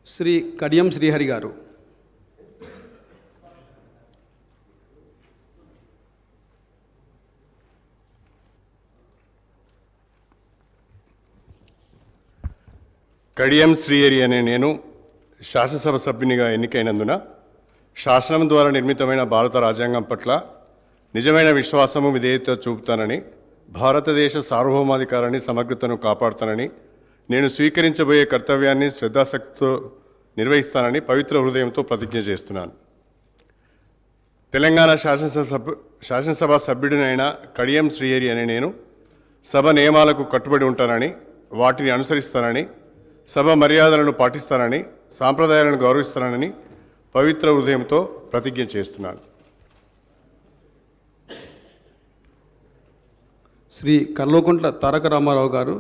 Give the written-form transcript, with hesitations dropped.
శ్రీ కడియం శ్రీహరి గారు. కడియం శ్రీహరి అనే నేను శాసనసభ సభ్యునిగా ఎన్నికైనందున శాసనం ద్వారా నిర్మితమైన భారత రాజ్యాంగం పట్ల నిజమైన విశ్వాసము విధేయత చూపుతానని, భారతదేశ సార్వభౌమాధికారాన్ని సమగ్రతను కాపాడుతానని, నేను స్వీకరించబోయే కర్తవ్యాన్ని శ్రద్ధాశక్తితో నిర్వహిస్తానని పవిత్ర హృదయంతో ప్రతిజ్ఞ చేస్తున్నాను. తెలంగాణ శాసనసభ సభ్యుడినైన కడియం శ్రీహరి అనే నేను సభ నియమాలకు కట్టుబడి ఉంటానని, వాటిని అనుసరిస్తానని, సభ మర్యాదలను పాటిస్తానని, సాంప్రదాయాలను గౌరవిస్తానని పవిత్ర హృదయంతో ప్రతిజ్ఞ చేస్తున్నాను. శ్రీ కల్వకుంట్ల తారక రామారావు గారు.